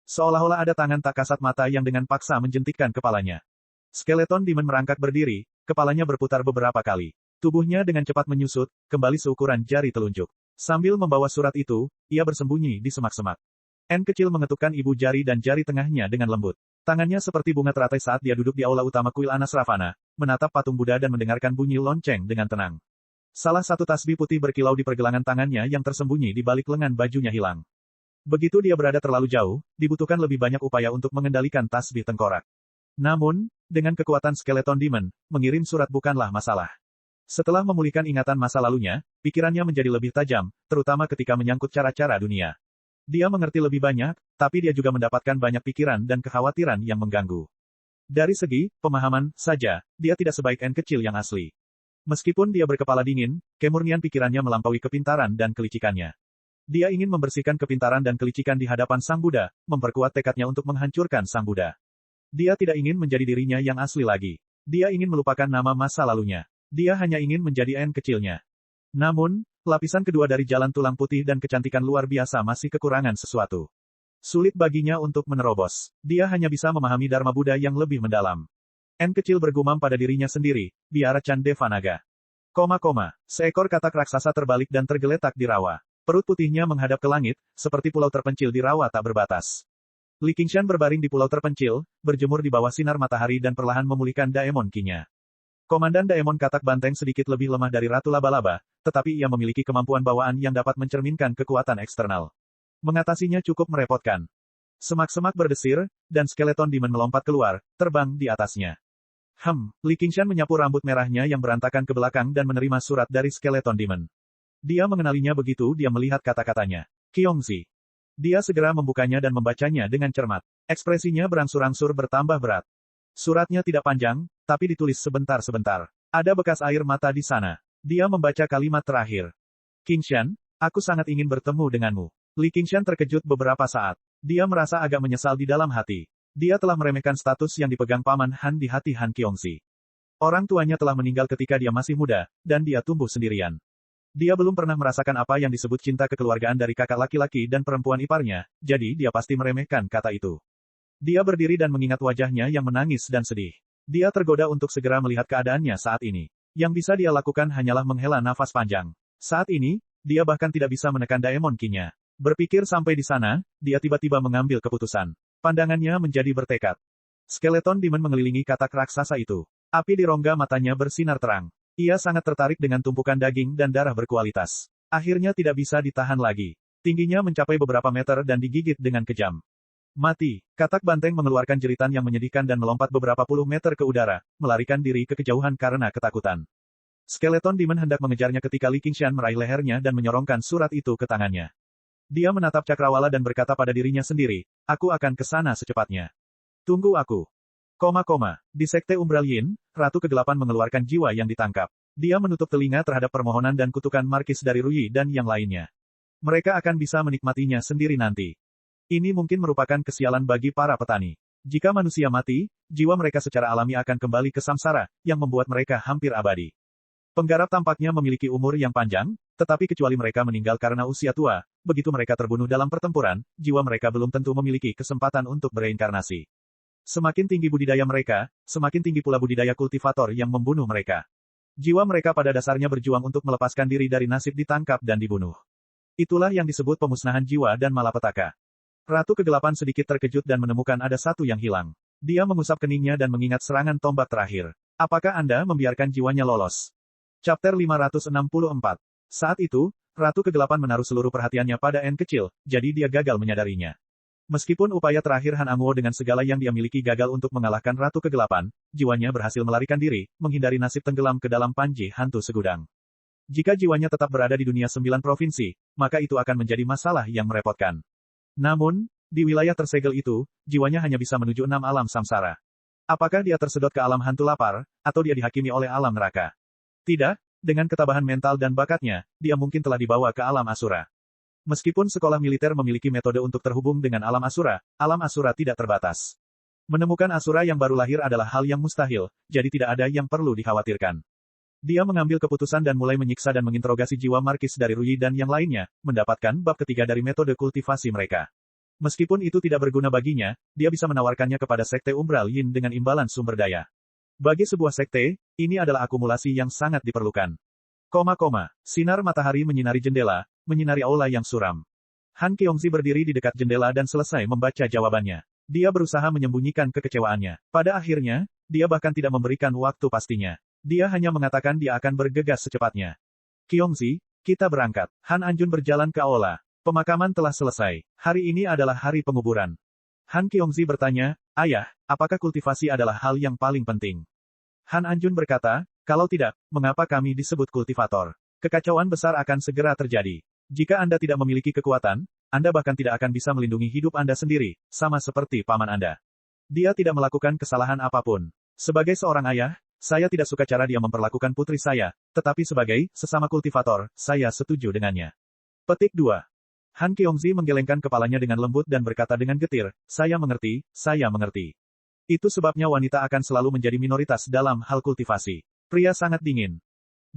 Speaker 1: Seolah-olah ada tangan tak kasat mata yang dengan paksa menjentikkan kepalanya. Skeleton demon merangkak berdiri, kepalanya berputar beberapa kali. Tubuhnya dengan cepat menyusut, kembali seukuran jari telunjuk. Sambil membawa surat itu, ia bersembunyi di semak-semak. N kecil mengetukkan ibu jari dan jari tengahnya dengan lembut. Tangannya seperti bunga teratai saat dia duduk di aula utama kuil Anas Ravana, menatap patung Buddha dan mendengarkan bunyi lonceng dengan tenang. Salah satu tasbih putih berkilau di pergelangan tangannya yang tersembunyi di balik lengan bajunya hilang. Begitu dia berada terlalu jauh, dibutuhkan lebih banyak upaya untuk mengendalikan tasbih tengkorak. Namun, dengan kekuatan skeleton demon, mengirim surat bukanlah masalah. Setelah memulihkan ingatan masa lalunya, pikirannya menjadi lebih tajam, terutama ketika menyangkut cara-cara dunia. Dia mengerti lebih banyak, tapi dia juga mendapatkan banyak pikiran dan kekhawatiran yang mengganggu. Dari segi pemahaman saja, dia tidak sebaik N kecil yang asli. Meskipun dia berkepala dingin, kemurnian pikirannya melampaui kepintaran dan kelicikannya. Dia ingin membersihkan kepintaran dan kelicikan di hadapan Sang Buddha, memperkuat tekadnya untuk menghancurkan Sang Buddha. Dia tidak ingin menjadi dirinya yang asli lagi. Dia ingin melupakan nama masa lalunya. Dia hanya ingin menjadi N kecilnya. Namun, lapisan kedua dari jalan tulang putih dan kecantikan luar biasa masih kekurangan sesuatu. Sulit baginya untuk menerobos. Dia hanya bisa memahami Dharma Buddha yang lebih mendalam. N kecil bergumam pada dirinya sendiri, biara Candevanaga. Seekor katak raksasa terbalik dan tergeletak di rawa. Perut putihnya menghadap ke langit, seperti pulau terpencil di rawa tak berbatas. Li Qingshan berbaring di pulau terpencil, berjemur di bawah sinar matahari dan perlahan memulihkan daemon Qi-nya. Komandan Daemon Katak Banteng sedikit lebih lemah dari Ratu Laba-Laba, tetapi ia memiliki kemampuan bawaan yang dapat mencerminkan kekuatan eksternal. Mengatasinya cukup merepotkan. Semak-semak berdesir, dan skeleton demon melompat keluar, terbang di atasnya. Li Qingshan menyapu rambut merahnya yang berantakan ke belakang dan menerima surat dari skeleton demon. Dia mengenalinya begitu dia melihat kata-katanya. Qiongzi. Dia segera membukanya dan membacanya dengan cermat. Ekspresinya berangsur-angsur bertambah berat. Suratnya tidak panjang, tapi ditulis sebentar-sebentar. Ada bekas air mata di sana. Dia membaca kalimat terakhir. Qingshan, aku sangat ingin bertemu denganmu. Li Qingshan terkejut beberapa saat. Dia merasa agak menyesal di dalam hati. Dia telah meremehkan status yang dipegang Paman Han di hati Han Qiongzi. Orang tuanya telah meninggal ketika dia masih muda, dan dia tumbuh sendirian. Dia belum pernah merasakan apa yang disebut cinta kekeluargaan dari kakak laki-laki dan perempuan iparnya, jadi dia pasti meremehkan kata itu. Dia berdiri dan mengingat wajahnya yang menangis dan sedih. Dia tergoda untuk segera melihat keadaannya saat ini. Yang bisa dia lakukan hanyalah menghela nafas panjang. Saat ini, dia bahkan tidak bisa menekan daemon Qi-nya. Berpikir sampai di sana, dia tiba-tiba mengambil keputusan. Pandangannya menjadi bertekad. Skeleton demon mengelilingi katak raksasa itu. Api di rongga matanya bersinar terang. Ia sangat tertarik dengan tumpukan daging dan darah berkualitas. Akhirnya tidak bisa ditahan lagi. Tingginya mencapai beberapa meter dan digigit dengan kejam. Mati. Katak banteng mengeluarkan jeritan yang menyedihkan dan melompat beberapa puluh meter ke udara, melarikan diri ke kejauhan karena ketakutan. Skeleton Demon hendak mengejarnya ketika Li Qingshan meraih lehernya dan menyorongkan surat itu ke tangannya. Dia menatap cakrawala dan berkata pada dirinya sendiri, aku akan ke sana secepatnya. Tunggu aku. Di Sekte Umbral Yin, Ratu Kegelapan mengeluarkan jiwa yang ditangkap. Dia menutup telinga terhadap permohonan dan kutukan Markis dari Ruyi dan yang lainnya. Mereka akan bisa menikmatinya sendiri nanti. Ini mungkin merupakan kesialan bagi para petani. Jika manusia mati, jiwa mereka secara alami akan kembali ke samsara, yang membuat mereka hampir abadi. Penggarap tampaknya memiliki umur yang panjang, tetapi kecuali mereka meninggal karena usia tua, begitu mereka terbunuh dalam pertempuran, jiwa mereka belum tentu memiliki kesempatan untuk bereinkarnasi. Semakin tinggi budidaya mereka, semakin tinggi pula budidaya kultivator yang membunuh mereka. Jiwa mereka pada dasarnya berjuang untuk melepaskan diri dari nasib ditangkap dan dibunuh. Itulah yang disebut pemusnahan jiwa dan malapetaka. Ratu Kegelapan sedikit terkejut dan menemukan ada satu yang hilang. Dia mengusap keningnya dan mengingat serangan tombak terakhir. Apakah Anda membiarkan jiwanya lolos? Chapter 564. Saat itu, Ratu Kegelapan menaruh seluruh perhatiannya pada N kecil, jadi dia gagal menyadarinya. Meskipun upaya terakhir Han Anguo dengan segala yang dia miliki gagal untuk mengalahkan Ratu Kegelapan, jiwanya berhasil melarikan diri, menghindari nasib tenggelam ke dalam panji hantu segudang. Jika jiwanya tetap berada di dunia 9 provinsi, maka itu akan menjadi masalah yang merepotkan. Namun, di wilayah tersegel itu, jiwanya hanya bisa menuju 6 alam samsara. Apakah dia tersedot ke alam hantu lapar, atau dia dihakimi oleh alam neraka? Tidak, dengan ketabahan mental dan bakatnya, dia mungkin telah dibawa ke alam Asura. Meskipun sekolah militer memiliki metode untuk terhubung dengan alam Asura tidak terbatas. Menemukan Asura yang baru lahir adalah hal yang mustahil, jadi tidak ada yang perlu dikhawatirkan. Dia mengambil keputusan dan mulai menyiksa dan menginterogasi jiwa Markis dari Ruyi dan yang lainnya, mendapatkan bab ketiga dari metode kultivasi mereka. Meskipun itu tidak berguna baginya, dia bisa menawarkannya kepada Sekte Umbral Yin dengan imbalan sumber daya. Bagi sebuah sekte, ini adalah akumulasi yang sangat diperlukan. Sinar matahari menyinari jendela, menyinari aula yang suram. Han Qiongzi berdiri di dekat jendela dan selesai membaca jawabannya. Dia berusaha menyembunyikan kekecewaannya. Pada akhirnya, dia bahkan tidak memberikan waktu pastinya. Dia hanya mengatakan dia akan bergegas secepatnya. Qiongzi, kita berangkat. Han Anjun berjalan ke aula. Pemakaman telah selesai. Hari ini adalah hari penguburan. Han Qiongzi bertanya, Ayah, apakah kultivasi adalah hal yang paling penting? Han Anjun berkata, kalau tidak, mengapa kami disebut kultivator? Kekacauan besar akan segera terjadi. Jika Anda tidak memiliki kekuatan, Anda bahkan tidak akan bisa melindungi hidup Anda sendiri, sama seperti paman Anda. Dia tidak melakukan kesalahan apapun. Sebagai seorang ayah, saya tidak suka cara dia memperlakukan putri saya, tetapi sebagai sesama kultivator, saya setuju dengannya. Petik 2. Han Qiongzi menggelengkan kepalanya dengan lembut dan berkata dengan getir, saya mengerti, saya mengerti. Itu sebabnya wanita akan selalu menjadi minoritas dalam hal kultivasi. Pria sangat dingin.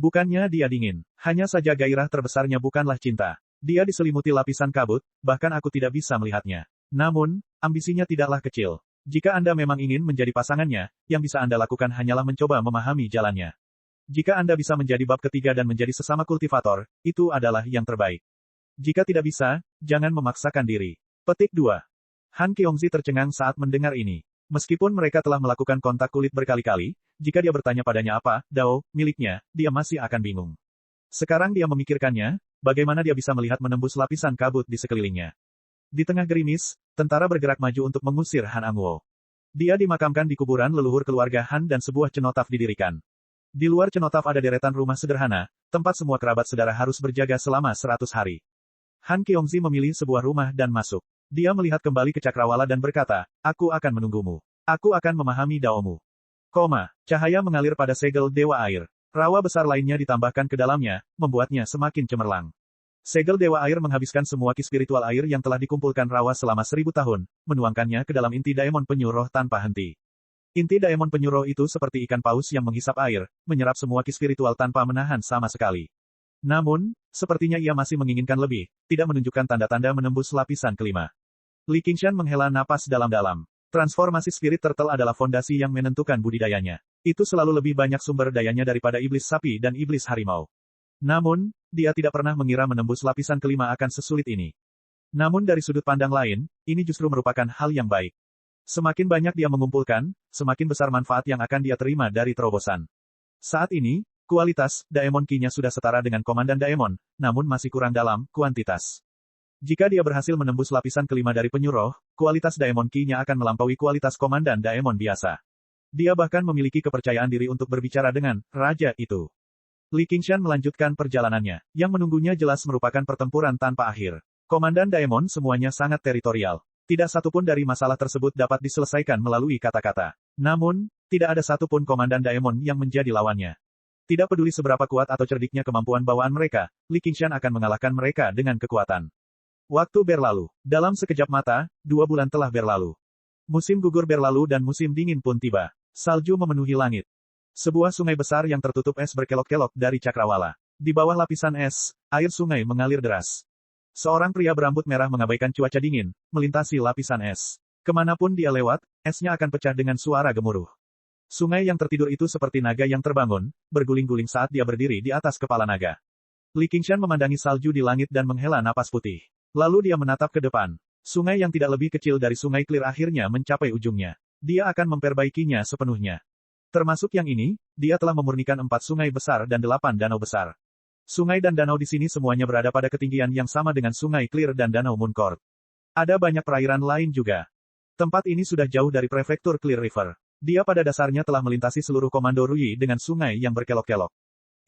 Speaker 1: Bukannya dia dingin, hanya saja gairah terbesarnya bukanlah cinta. Dia diselimuti lapisan kabut, bahkan aku tidak bisa melihatnya. Namun, ambisinya tidaklah kecil. Jika Anda memang ingin menjadi pasangannya, yang bisa Anda lakukan hanyalah mencoba memahami jalannya. Jika Anda bisa menjadi bab ketiga dan menjadi sesama kultivator, itu adalah yang terbaik. Jika tidak bisa, jangan memaksakan diri. Petik 2. Han Qiongzi tercengang saat mendengar ini. Meskipun mereka telah melakukan kontak kulit berkali-kali, jika dia bertanya padanya apa, Dao, miliknya, dia masih akan bingung. Sekarang dia memikirkannya, bagaimana dia bisa melihat menembus lapisan kabut di sekelilingnya. Di tengah gerimis, tentara bergerak maju untuk mengusir Han Anguo. Dia dimakamkan di kuburan leluhur keluarga Han dan sebuah cenotaf didirikan. Di luar cenotaf ada deretan rumah sederhana, tempat semua kerabat saudara harus berjaga selama 100 hari. Han Qiongzi memilih sebuah rumah dan masuk. Dia melihat kembali ke cakrawala dan berkata, aku akan menunggumu. Aku akan memahami daomu. Cahaya mengalir pada segel Dewa Air. Rawa besar lainnya ditambahkan ke dalamnya, membuatnya semakin cemerlang. Segel Dewa Air menghabiskan semua ki spiritual air yang telah dikumpulkan Rawa selama 1000 tahun, menuangkannya ke dalam inti daemon penyu roh tanpa henti. Inti daemon penyu roh itu seperti ikan paus yang menghisap air, menyerap semua ki spiritual tanpa menahan sama sekali. Namun, sepertinya ia masih menginginkan lebih, tidak menunjukkan tanda-tanda menembus lapisan kelima. Li Qingshan menghela napas dalam-dalam. Transformasi spirit turtle adalah fondasi yang menentukan budidayanya. Itu selalu lebih banyak sumber dayanya daripada iblis sapi dan iblis harimau. Namun, dia tidak pernah mengira menembus lapisan kelima akan sesulit ini. Namun dari sudut pandang lain, ini justru merupakan hal yang baik. Semakin banyak dia mengumpulkan, semakin besar manfaat yang akan dia terima dari terobosan. Saat ini, kualitas Daemon Ki-nya sudah setara dengan Komandan Daemon, namun masih kurang dalam kuantitas. Jika dia berhasil menembus lapisan kelima dari penyuruh, kualitas Daemon Ki-nya akan melampaui kualitas Komandan Daemon biasa. Dia bahkan memiliki kepercayaan diri untuk berbicara dengan raja itu. Li Qingshan melanjutkan perjalanannya. Yang menunggunya jelas merupakan pertempuran tanpa akhir. Komandan Daemon semuanya sangat teritorial. Tidak satupun dari masalah tersebut dapat diselesaikan melalui kata-kata. Namun, tidak ada satupun Komandan Daemon yang menjadi lawannya. Tidak peduli seberapa kuat atau cerdiknya kemampuan bawaan mereka, Li Qingshan akan mengalahkan mereka dengan kekuatan. Waktu berlalu. Dalam sekejap mata, 2 bulan telah berlalu. Musim gugur berlalu dan musim dingin pun tiba. Salju memenuhi langit. Sebuah sungai besar yang tertutup es berkelok-kelok dari cakrawala. Di bawah lapisan es, air sungai mengalir deras. Seorang pria berambut merah mengabaikan cuaca dingin, melintasi lapisan es. Kemanapun dia lewat, esnya akan pecah dengan suara gemuruh. Sungai yang tertidur itu seperti naga yang terbangun, berguling-guling saat dia berdiri di atas kepala naga. Li Qingshan memandangi salju di langit dan menghela napas putih. Lalu dia menatap ke depan. Sungai yang tidak lebih kecil dari sungai Clear akhirnya mencapai ujungnya. Dia akan memperbaikinya sepenuhnya. Termasuk yang ini, dia telah memurnikan 4 sungai besar dan 8 danau besar. Sungai dan danau di sini semuanya berada pada ketinggian yang sama dengan sungai Clear dan danau Mooncourt. Ada banyak perairan lain juga. Tempat ini sudah jauh dari prefektur Clear River. Dia pada dasarnya telah melintasi seluruh komando Rui dengan sungai yang berkelok-kelok.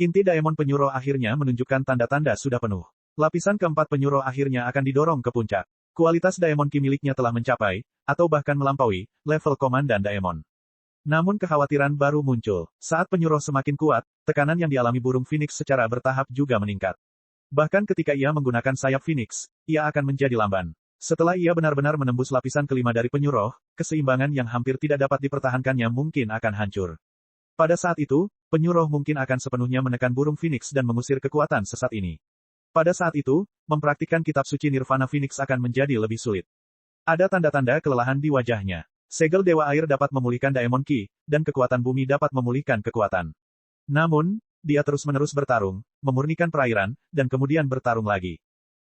Speaker 1: Inti Daemon penyuruh akhirnya menunjukkan tanda-tanda sudah penuh. Lapisan keempat penyuruh akhirnya akan didorong ke puncak. Kualitas Daemon Ki miliknya telah mencapai, atau bahkan melampaui, level Komandan Daemon. Namun kekhawatiran baru muncul. Saat penyuruh semakin kuat, tekanan yang dialami burung Phoenix secara bertahap juga meningkat. Bahkan ketika ia menggunakan sayap Phoenix, ia akan menjadi lamban. Setelah ia benar-benar menembus lapisan kelima dari penyuruh, keseimbangan yang hampir tidak dapat dipertahankannya mungkin akan hancur. Pada saat itu, penyuruh mungkin akan sepenuhnya menekan burung Phoenix dan mengusir kekuatan sesat ini. Pada saat itu, mempraktikkan kitab suci Nirvana Phoenix akan menjadi lebih sulit. Ada tanda-tanda kelelahan di wajahnya. Segel Dewa Air dapat memulihkan Daemon Ki, dan kekuatan bumi dapat memulihkan kekuatan. Namun, dia terus-menerus bertarung, memurnikan perairan, dan kemudian bertarung lagi.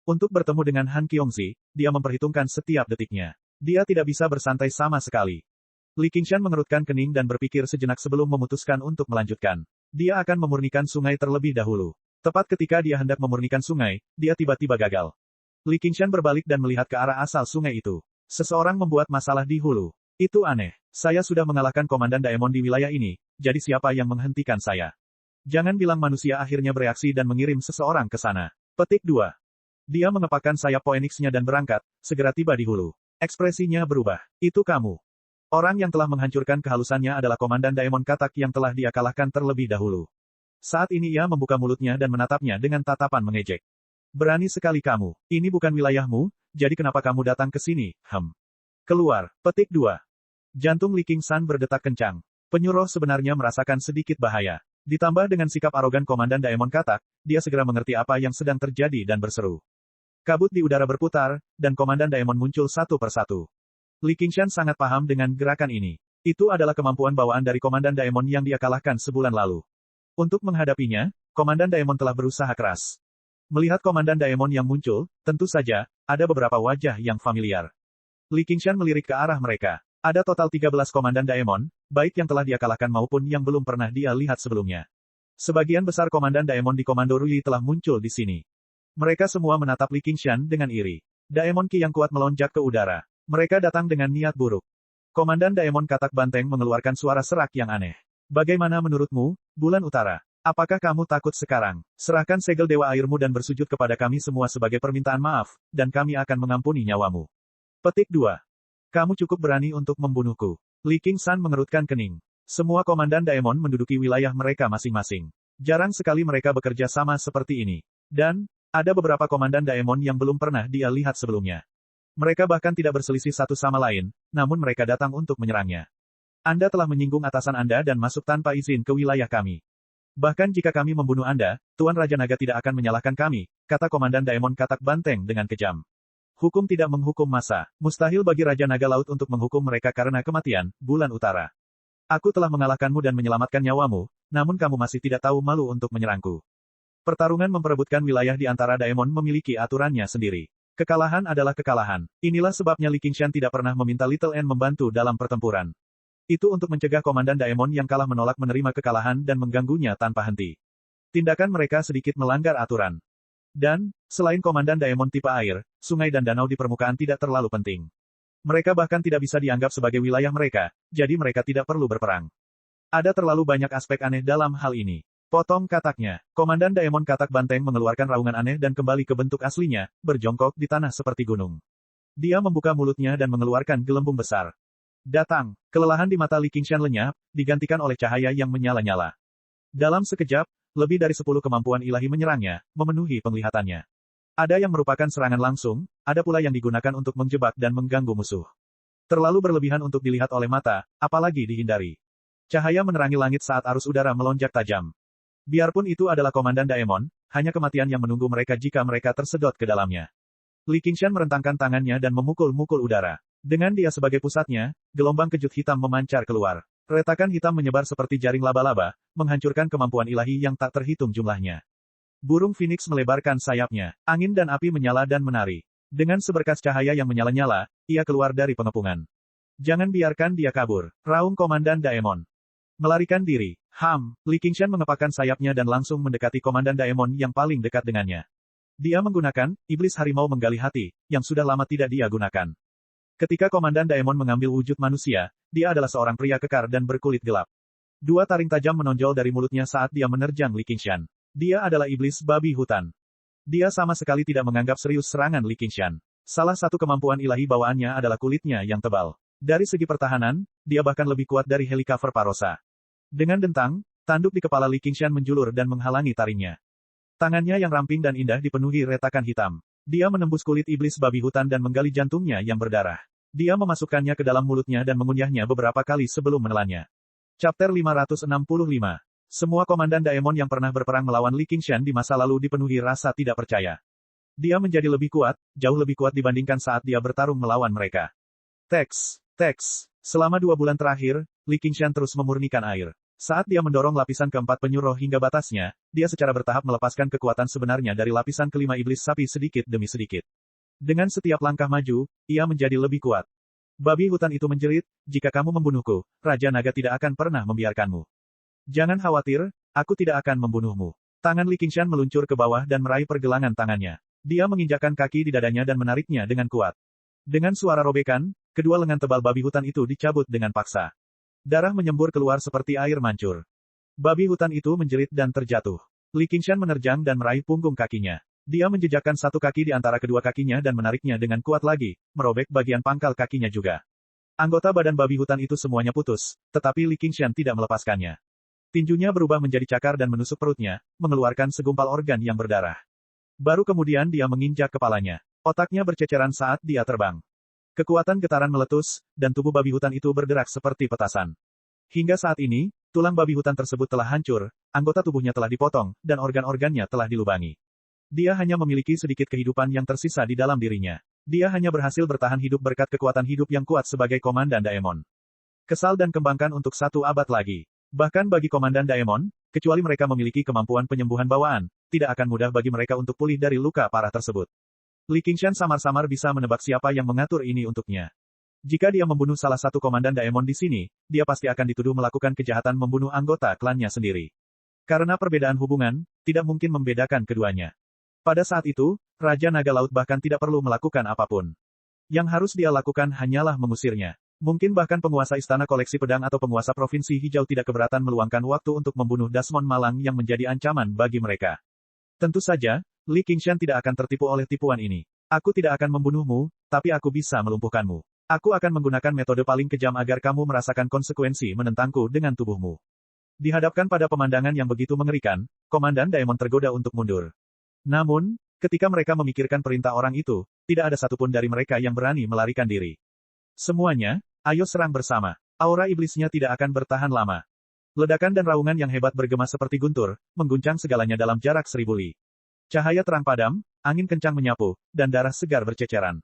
Speaker 1: Untuk bertemu dengan Han Qiongzi, dia memperhitungkan setiap detiknya. Dia tidak bisa bersantai sama sekali. Li Qingshan mengerutkan kening dan berpikir sejenak sebelum memutuskan untuk melanjutkan. Dia akan memurnikan sungai terlebih dahulu. Tepat ketika dia hendak memurnikan sungai, dia tiba-tiba gagal. Li Qingshan berbalik dan melihat ke arah asal sungai itu. Seseorang membuat masalah di hulu. Itu aneh. Saya sudah mengalahkan Komandan Daemon di wilayah ini, jadi siapa yang menghentikan saya? Jangan bilang manusia akhirnya bereaksi dan mengirim seseorang ke sana. Petik 2. Dia mengepakkan sayap Phoenix-nya dan berangkat, segera tiba di hulu. Ekspresinya berubah. Itu kamu. Orang yang telah menghancurkan kehalusannya adalah Komandan Daemon Katak yang telah dia kalahkan terlebih dahulu. Saat ini ia membuka mulutnya dan menatapnya dengan tatapan mengejek. Berani sekali kamu. Ini bukan wilayahmu, jadi kenapa kamu datang ke sini? Keluar. Petik 2. Jantung Li Qingshan berdetak kencang. Penyuruh sebenarnya merasakan sedikit bahaya. Ditambah dengan sikap arogan Komandan Daemon Katak, dia segera mengerti apa yang sedang terjadi dan berseru. Kabut di udara berputar, dan Komandan Daemon muncul satu persatu. Li Qingshan sangat paham dengan gerakan ini. Itu adalah kemampuan bawaan dari Komandan Daemon yang dia kalahkan sebulan lalu. Untuk menghadapinya, Komandan Daemon telah berusaha keras. Melihat Komandan Daemon yang muncul, tentu saja, ada beberapa wajah yang familiar. Li Qingshan melirik ke arah mereka. Ada total 13 Komandan Daemon, baik yang telah dia kalahkan maupun yang belum pernah dia lihat sebelumnya. Sebagian besar Komandan Daemon di Komando Rui telah muncul di sini. Mereka semua menatap Li Qingshan dengan iri. Daemon Ki yang kuat melonjak ke udara. Mereka datang dengan niat buruk. Komandan Daemon Katak Banteng mengeluarkan suara serak yang aneh. Bagaimana menurutmu, Bulan Utara? Apakah kamu takut sekarang? Serahkan segel Dewa Airmu dan bersujud kepada kami semua sebagai permintaan maaf, dan kami akan mengampuni nyawamu. Petik 2. Kamu cukup berani untuk membunuhku. Li Qingshan mengerutkan kening. Semua Komandan Daemon menduduki wilayah mereka masing-masing. Jarang sekali mereka bekerja sama seperti ini. Dan, ada beberapa Komandan Daemon yang belum pernah dia lihat sebelumnya. Mereka bahkan tidak berselisih satu sama lain, namun mereka datang untuk menyerangnya. Anda telah menyinggung atasan Anda dan masuk tanpa izin ke wilayah kami. Bahkan jika kami membunuh Anda, Tuan Raja Naga tidak akan menyalahkan kami, kata Komandan Daemon Katak Banteng dengan kejam. Hukum tidak menghukum massa. Mustahil bagi Raja Naga Laut untuk menghukum mereka karena kematian, Bulan Utara. Aku telah mengalahkanmu dan menyelamatkan nyawamu, namun kamu masih tidak tahu malu untuk menyerangku. Pertarungan memperebutkan wilayah di antara Daemon memiliki aturannya sendiri. Kekalahan adalah kekalahan. Inilah sebabnya Li Qingshan tidak pernah meminta Little N membantu dalam pertempuran. Itu untuk mencegah Komandan Daemon yang kalah menolak menerima kekalahan dan mengganggunya tanpa henti. Tindakan mereka sedikit melanggar aturan. Dan, selain Komandan Daemon tipe air, sungai dan danau di permukaan tidak terlalu penting. Mereka bahkan tidak bisa dianggap sebagai wilayah mereka, jadi mereka tidak perlu berperang. Ada terlalu banyak aspek aneh dalam hal ini. Potong kataknya. Komandan Daemon Katak Banteng mengeluarkan raungan aneh dan kembali ke bentuk aslinya, berjongkok di tanah seperti gunung. Dia membuka mulutnya dan mengeluarkan gelembung besar. Datang. Kelelahan di mata Li Qingshan lenyap, digantikan oleh cahaya yang menyala-nyala. Dalam sekejap, lebih dari 10 kemampuan ilahi menyerangnya, memenuhi penglihatannya. Ada yang merupakan serangan langsung, ada pula yang digunakan untuk menjebak dan mengganggu musuh. Terlalu berlebihan untuk dilihat oleh mata, apalagi dihindari. Cahaya menerangi langit saat arus udara melonjak tajam. Biarpun itu adalah Komandan Daemon, hanya kematian yang menunggu mereka jika mereka tersedot ke dalamnya. Li Qingshan merentangkan tangannya dan memukul-mukul udara. Dengan dia sebagai pusatnya, gelombang kejut hitam memancar keluar. Retakan hitam menyebar seperti jaring laba-laba, menghancurkan kemampuan ilahi yang tak terhitung jumlahnya. Burung Phoenix melebarkan sayapnya. Angin dan api menyala dan menari. Dengan seberkas cahaya yang menyala-nyala, ia keluar dari pengepungan. Jangan biarkan dia kabur. Raung Komandan Daemon. Melarikan diri. Li Qingshan mengepakkan sayapnya dan langsung mendekati Komandan Daemon yang paling dekat dengannya. Dia menggunakan iblis harimau menggali hati, yang sudah lama tidak dia gunakan. Ketika Komandan Daemon mengambil wujud manusia, dia adalah seorang pria kekar dan berkulit gelap. Dua taring tajam menonjol dari mulutnya saat dia menerjang Li Qingshan. Dia adalah iblis babi hutan. Dia sama sekali tidak menganggap serius serangan Li Qingshan. Salah satu kemampuan ilahi bawaannya adalah kulitnya yang tebal. Dari segi pertahanan, dia bahkan lebih kuat dari Helicover Parosa. Dengan dentang, tanduk di kepala Li Qingshan menjulur dan menghalangi taringnya. Tangannya yang ramping dan indah dipenuhi retakan hitam. Dia menembus kulit iblis babi hutan dan menggali jantungnya yang berdarah. Dia memasukkannya ke dalam mulutnya dan mengunyahnya beberapa kali sebelum menelannya. Chapter 565. Semua Komandan Daemon yang pernah berperang melawan Li Qingshan di masa lalu dipenuhi rasa tidak percaya. Dia menjadi lebih kuat, jauh lebih kuat dibandingkan saat dia bertarung melawan mereka. Teks. Selama 2 bulan terakhir, Li Qingshan terus memurnikan air. Saat dia mendorong lapisan keempat penyuruh hingga batasnya, dia secara bertahap melepaskan kekuatan sebenarnya dari lapisan kelima iblis sapi sedikit demi sedikit. Dengan setiap langkah maju, ia menjadi lebih kuat. Babi hutan itu menjerit, jika kamu membunuhku, Raja Naga tidak akan pernah membiarkanmu. Jangan khawatir, aku tidak akan membunuhmu. Tangan Li Qingshan meluncur ke bawah dan meraih pergelangan tangannya. Dia menginjakkan kaki di dadanya dan menariknya dengan kuat. Dengan suara robekan, kedua lengan tebal babi hutan itu dicabut dengan paksa. Darah menyembur keluar seperti air mancur. Babi hutan itu menjerit dan terjatuh. Li Qingshan menerjang dan meraih punggung kakinya. Dia menjejakkan satu kaki di antara kedua kakinya dan menariknya dengan kuat lagi, merobek bagian pangkal kakinya juga. Anggota badan babi hutan itu semuanya putus, tetapi Li Qingshan tidak melepaskannya. Tinjunya berubah menjadi cakar dan menusuk perutnya, mengeluarkan segumpal organ yang berdarah. Baru kemudian dia menginjak kepalanya. Otaknya berceceran saat dia terbang. Kekuatan getaran meletus, dan tubuh babi hutan itu bergerak seperti petasan. Hingga saat ini, tulang babi hutan tersebut telah hancur, anggota tubuhnya telah dipotong, dan organ-organnya telah dilubangi. Dia hanya memiliki sedikit kehidupan yang tersisa di dalam dirinya. Dia hanya berhasil bertahan hidup berkat kekuatan hidup yang kuat sebagai Komandan Daemon. Kesal dan kembangkan untuk 1 abad lagi. Bahkan bagi Komandan Daemon, kecuali mereka memiliki kemampuan penyembuhan bawaan, tidak akan mudah bagi mereka untuk pulih dari luka parah tersebut. Li Qingshan samar-samar bisa menebak siapa yang mengatur ini untuknya. Jika dia membunuh salah satu Komandan Daemon di sini, dia pasti akan dituduh melakukan kejahatan membunuh anggota klannya sendiri. Karena perbedaan hubungan, tidak mungkin membedakan keduanya. Pada saat itu, Raja Naga Laut bahkan tidak perlu melakukan apapun. Yang harus dia lakukan hanyalah mengusirnya. Mungkin bahkan penguasa istana koleksi pedang atau penguasa provinsi hijau tidak keberatan meluangkan waktu untuk membunuh Dasmon Malang yang menjadi ancaman bagi mereka. Tentu saja, Li Qingshan tidak akan tertipu oleh tipuan ini. Aku tidak akan membunuhmu, tapi aku bisa melumpuhkanmu. Aku akan menggunakan metode paling kejam agar kamu merasakan konsekuensi menentangku dengan tubuhmu. Dihadapkan pada pemandangan yang begitu mengerikan, Komandan Daemon tergoda untuk mundur. Namun, ketika mereka memikirkan perintah orang itu, tidak ada satupun dari mereka yang berani melarikan diri. Semuanya, ayo serang bersama. Aura iblisnya tidak akan bertahan lama. Ledakan dan raungan yang hebat bergema seperti guntur, mengguncang segalanya dalam jarak 1000 li. Cahaya terang padam, angin kencang menyapu, dan darah segar berceceran.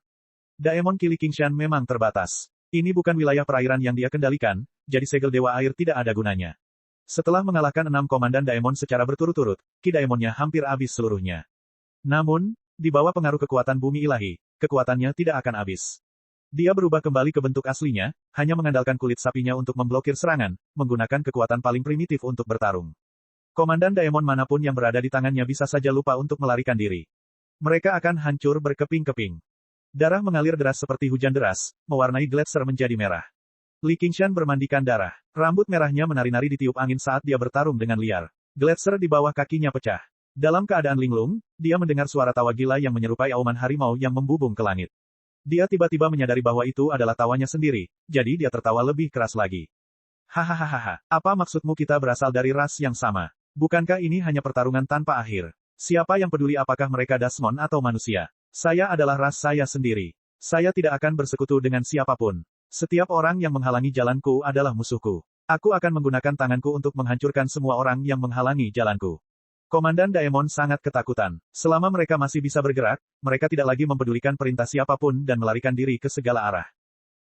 Speaker 1: Daemon Li Qingshan memang terbatas. Ini bukan wilayah perairan yang dia kendalikan, jadi segel dewa air tidak ada gunanya. Setelah mengalahkan 6 komandan Daemon secara berturut-turut, Ki Daemonnya hampir habis seluruhnya. Namun, di bawah pengaruh kekuatan bumi ilahi, kekuatannya tidak akan habis. Dia berubah kembali ke bentuk aslinya, hanya mengandalkan kulit sapinya untuk memblokir serangan, menggunakan kekuatan paling primitif untuk bertarung. Komandan Daemon manapun yang berada di tangannya bisa saja lupa untuk melarikan diri. Mereka akan hancur berkeping-keping. Darah mengalir deras seperti hujan deras, mewarnai Gletser menjadi merah. Li Qingshan bermandikan darah. Rambut merahnya menari-nari ditiup angin saat dia bertarung dengan liar. Gletser di bawah kakinya pecah. Dalam keadaan linglung, dia mendengar suara tawa gila yang menyerupai auman harimau yang membubung ke langit. Dia tiba-tiba menyadari bahwa itu adalah tawanya sendiri, jadi dia tertawa lebih keras lagi. Hahaha, apa maksudmu kita berasal dari ras yang sama? Bukankah ini hanya pertarungan tanpa akhir? Siapa yang peduli apakah mereka Dasmon atau manusia? Saya adalah ras saya sendiri. Saya tidak akan bersekutu dengan siapapun. Setiap orang yang menghalangi jalanku adalah musuhku. Aku akan menggunakan tanganku untuk menghancurkan semua orang yang menghalangi jalanku. Komandan Daemon sangat ketakutan. Selama mereka masih bisa bergerak, mereka tidak lagi mempedulikan perintah siapapun dan melarikan diri ke segala arah.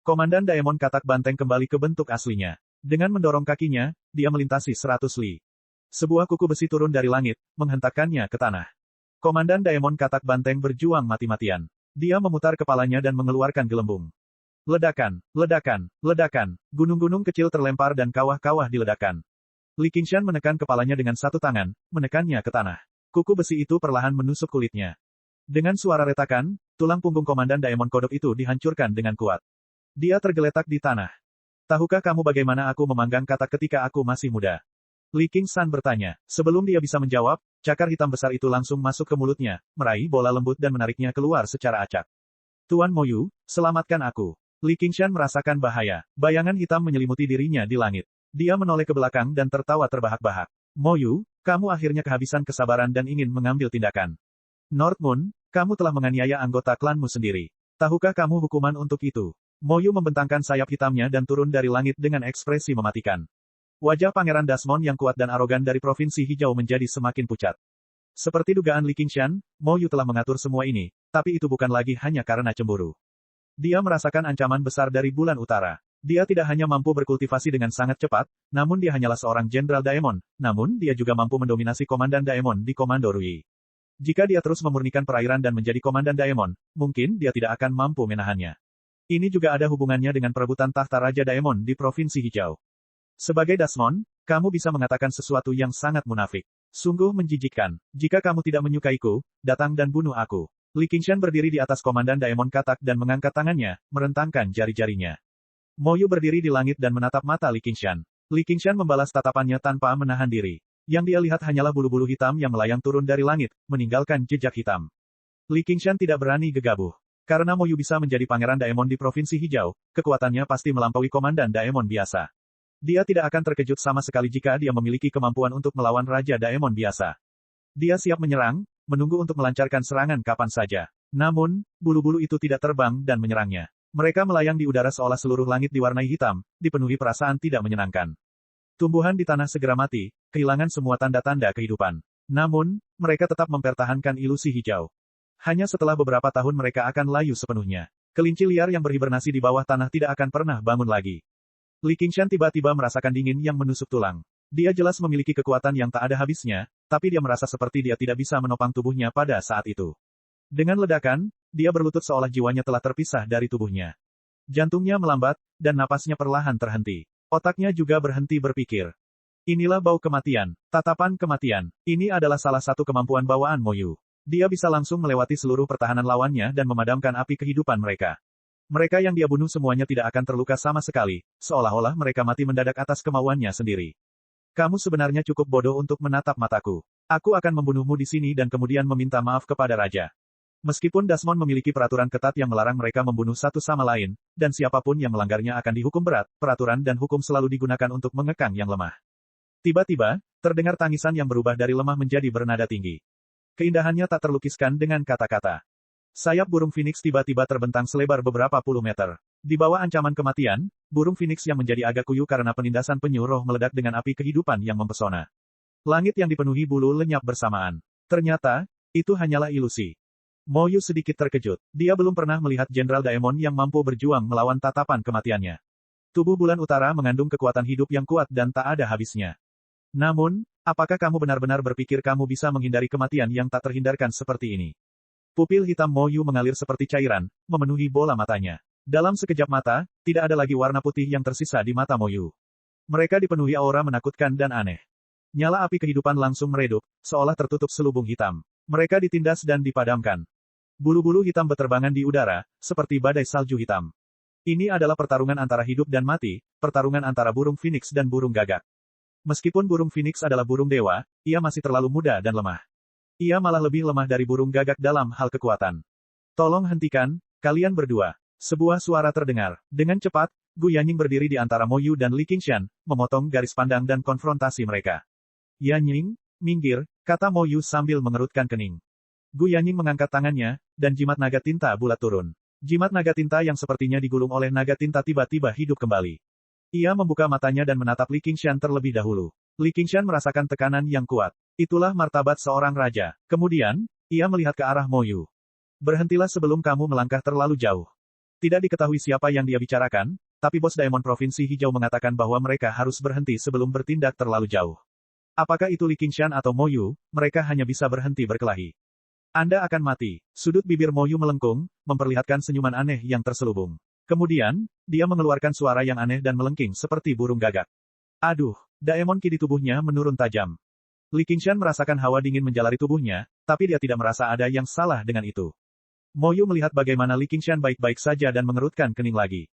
Speaker 1: Komandan Daemon katak banteng kembali ke bentuk aslinya. Dengan mendorong kakinya, dia melintasi 100 li. Sebuah kuku besi turun dari langit, menghentakkannya ke tanah. Komandan Daemon katak banteng berjuang mati-matian. Dia memutar kepalanya dan mengeluarkan gelembung. Ledakan, ledakan, ledakan. Gunung-gunung kecil terlempar dan kawah-kawah diledakkan. Li Qingshan menekan kepalanya dengan satu tangan, menekannya ke tanah. Kuku besi itu perlahan menusuk kulitnya. Dengan suara retakan, tulang punggung Komandan Daemon Kodok itu dihancurkan dengan kuat. Dia tergeletak di tanah. Tahukah kamu bagaimana aku memanggang katak ketika aku masih muda? Li Qingshan bertanya. Sebelum dia bisa menjawab, cakar hitam besar itu langsung masuk ke mulutnya, meraih bola lembut dan menariknya keluar secara acak. Tuan Moyu, selamatkan aku. Li Qingshan merasakan bahaya. Bayangan hitam menyelimuti dirinya di langit. Dia menoleh ke belakang dan tertawa terbahak-bahak. Moyu, kamu akhirnya kehabisan kesabaran dan ingin mengambil tindakan. Northmoon, kamu telah menganiaya anggota klanmu sendiri. Tahukah kamu hukuman untuk itu? Moyu membentangkan sayap hitamnya dan turun dari langit dengan ekspresi mematikan. Wajah Pangeran Dasmon yang kuat dan arogan dari Provinsi Hijau menjadi semakin pucat. Seperti dugaan Li Qingshan, Moyu telah mengatur semua ini, tapi itu bukan lagi hanya karena cemburu. Dia merasakan ancaman besar dari bulan utara. Dia tidak hanya mampu berkultivasi dengan sangat cepat, namun dia hanyalah seorang Jenderal Daemon, namun dia juga mampu mendominasi Komandan Daemon di Komando Rui. Jika dia terus memurnikan perairan dan menjadi Komandan Daemon, mungkin dia tidak akan mampu menahannya. Ini juga ada hubungannya dengan perebutan tahta Raja Daemon di Provinsi Hijau. Sebagai Dasmon, kamu bisa mengatakan sesuatu yang sangat munafik. Sungguh menjijikkan. Jika kamu tidak menyukaiku, datang dan bunuh aku. Li Qingshan berdiri di atas Komandan Daemon katak dan mengangkat tangannya, merentangkan jari-jarinya. Moyu berdiri di langit dan menatap mata Li Qingshan. Li Qingshan membalas tatapannya tanpa menahan diri. Yang dia lihat hanyalah bulu-bulu hitam yang melayang turun dari langit, meninggalkan jejak hitam. Li Qingshan tidak berani gegabah. Karena Moyu bisa menjadi Pangeran Daemon di Provinsi Hijau, kekuatannya pasti melampaui Komandan Daemon biasa. Dia tidak akan terkejut sama sekali jika dia memiliki kemampuan untuk melawan Raja Daemon biasa. Dia siap menyerang, menunggu untuk melancarkan serangan kapan saja. Namun, bulu-bulu itu tidak terbang dan menyerangnya. Mereka melayang di udara seolah seluruh langit diwarnai hitam, dipenuhi perasaan tidak menyenangkan. Tumbuhan di tanah segera mati, kehilangan semua tanda-tanda kehidupan. Namun, mereka tetap mempertahankan ilusi hijau. Hanya setelah beberapa tahun mereka akan layu sepenuhnya. Kelinci liar yang berhibernasi di bawah tanah tidak akan pernah bangun lagi. Li Qingshan tiba-tiba merasakan dingin yang menusuk tulang. Dia jelas memiliki kekuatan yang tak ada habisnya, tapi dia merasa seperti dia tidak bisa menopang tubuhnya pada saat itu. Dengan ledakan, dia berlutut seolah jiwanya telah terpisah dari tubuhnya. Jantungnya melambat, dan napasnya perlahan terhenti. Otaknya juga berhenti berpikir. Inilah bau kematian, tatapan kematian. Ini adalah salah satu kemampuan bawaan Moyu. Dia bisa langsung melewati seluruh pertahanan lawannya dan memadamkan api kehidupan mereka. Mereka yang dia bunuh semuanya tidak akan terluka sama sekali, seolah-olah mereka mati mendadak atas kemauannya sendiri. Kamu sebenarnya cukup bodoh untuk menatap mataku. Aku akan membunuhmu di sini dan kemudian meminta maaf kepada Raja. Meskipun Dasmon memiliki peraturan ketat yang melarang mereka membunuh satu sama lain, dan siapapun yang melanggarnya akan dihukum berat, peraturan dan hukum selalu digunakan untuk mengekang yang lemah. Tiba-tiba, terdengar tangisan yang berubah dari lemah menjadi bernada tinggi. Keindahannya tak terlukiskan dengan kata-kata. Sayap burung Phoenix tiba-tiba terbentang selebar beberapa puluh meter. Di bawah ancaman kematian, burung Phoenix yang menjadi agak kuyu karena penindasan penyu roh meledak dengan api kehidupan yang mempesona. Langit yang dipenuhi bulu lenyap bersamaan. Ternyata, itu hanyalah ilusi. Moyu sedikit terkejut. Dia belum pernah melihat Jenderal Daemon yang mampu berjuang melawan tatapan kematiannya. Tubuh bulan utara mengandung kekuatan hidup yang kuat dan tak ada habisnya. Namun, apakah kamu benar-benar berpikir kamu bisa menghindari kematian yang tak terhindarkan seperti ini? Pupil hitam Mo Yu mengalir seperti cairan, memenuhi bola matanya. Dalam sekejap mata, tidak ada lagi warna putih yang tersisa di mata Mo Yu. Mereka dipenuhi aura menakutkan dan aneh. Nyala api kehidupan langsung meredup, seolah tertutup selubung hitam. Mereka ditindas dan dipadamkan. Bulu-bulu hitam beterbangan di udara, seperti badai salju hitam. Ini adalah pertarungan antara hidup dan mati, pertarungan antara burung phoenix dan burung gagak. Meskipun burung phoenix adalah burung dewa, ia masih terlalu muda dan lemah. Ia malah lebih lemah dari burung gagak dalam hal kekuatan. Tolong hentikan, kalian berdua. Sebuah suara terdengar. Dengan cepat, Gu Yanying berdiri di antara Mo Yu dan Li Qingshan, memotong garis pandang dan konfrontasi mereka. Yanying, minggir, kata Mo Yu sambil mengerutkan kening. Gu Yanying mengangkat tangannya, dan jimat naga tinta bulat turun. Jimat naga tinta yang sepertinya digulung oleh naga tinta tiba-tiba hidup kembali. Ia membuka matanya dan menatap Li Qingshan terlebih dahulu. Li Qingshan merasakan tekanan yang kuat. Itulah martabat seorang raja. Kemudian, ia melihat ke arah Mo Yu. Berhentilah sebelum kamu melangkah terlalu jauh. Tidak diketahui siapa yang dia bicarakan, tapi bos Daemon Provinsi Hijau mengatakan bahwa mereka harus berhenti sebelum bertindak terlalu jauh. Apakah itu Li Qingshan atau Mo Yu, mereka hanya bisa berhenti berkelahi. Anda akan mati. Sudut bibir Mo Yu melengkung, memperlihatkan senyuman aneh yang terselubung. Kemudian, dia mengeluarkan suara yang aneh dan melengking seperti burung gagak. Aduh, Daemon Ki di tubuhnya menurun tajam. Li Qingshan merasakan hawa dingin menjalari tubuhnya, tapi dia tidak merasa ada yang salah dengan itu. Mo Yu melihat bagaimana Li Qingshan baik-baik saja dan mengerutkan kening lagi.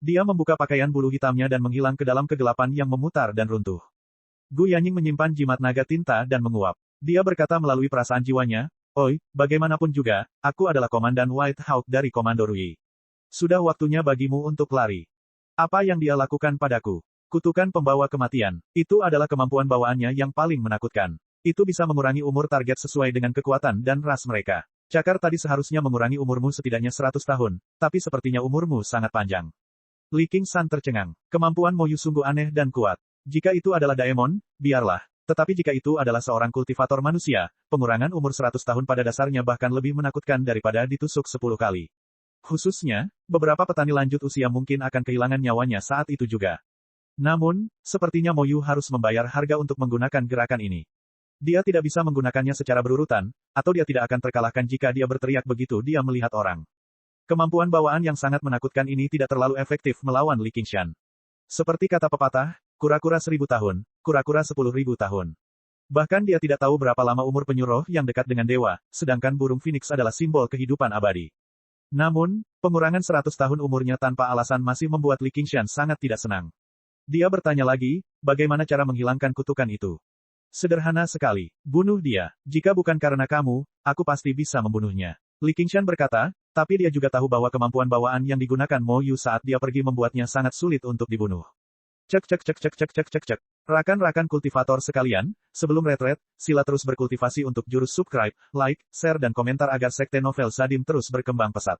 Speaker 1: Dia membuka pakaian bulu hitamnya dan menghilang ke dalam kegelapan yang memutar dan runtuh. Gu Yanying menyimpan jimat naga tinta dan menguap. Dia berkata melalui perasaan jiwanya, "Oi, bagaimanapun juga, aku adalah Komandan White Hawk dari Komando Rui. Sudah waktunya bagimu untuk lari. Apa yang dia lakukan padaku? Kutukan pembawa kematian. Itu adalah kemampuan bawaannya yang paling menakutkan. Itu bisa mengurangi umur target sesuai dengan kekuatan dan ras mereka. Cakar tadi seharusnya mengurangi umurmu setidaknya 100 tahun, tapi sepertinya umurmu sangat panjang." Li Qingshan tercengang. Kemampuan Mo Yu sungguh aneh dan kuat. Jika itu adalah Daemon, biarlah. Tetapi jika itu adalah seorang kultivator manusia, pengurangan umur 100 tahun pada dasarnya bahkan lebih menakutkan daripada ditusuk 10 kali. Khususnya, beberapa petani lanjut usia mungkin akan kehilangan nyawanya saat itu juga. Namun, sepertinya Mo Yu harus membayar harga untuk menggunakan gerakan ini. Dia tidak bisa menggunakannya secara berurutan, atau dia tidak akan terkalahkan jika dia berteriak begitu dia melihat orang. Kemampuan bawaan yang sangat menakutkan ini tidak terlalu efektif melawan Li Qingshan. Seperti kata pepatah, kura-kura 1000 tahun, kura-kura 10.000 tahun. Bahkan dia tidak tahu berapa lama umur penyu roh yang dekat dengan dewa, sedangkan burung phoenix adalah simbol kehidupan abadi. Namun, pengurangan 100 tahun umurnya tanpa alasan masih membuat Li Qingshan sangat tidak senang. Dia bertanya lagi, bagaimana cara menghilangkan kutukan itu? Sederhana sekali, bunuh dia. Jika bukan karena kamu, aku pasti bisa membunuhnya. Li Qingshan berkata, tapi dia juga tahu bahwa kemampuan bawaan yang digunakan Mo Yu saat dia pergi membuatnya sangat sulit untuk dibunuh. Cek cek cek cek cek cek cek cek. Rakan-rakan kultivator sekalian, sebelum retret, sila terus berkultivasi untuk jurus subscribe, like, share dan komentar agar sekte novel Sadim terus berkembang pesat.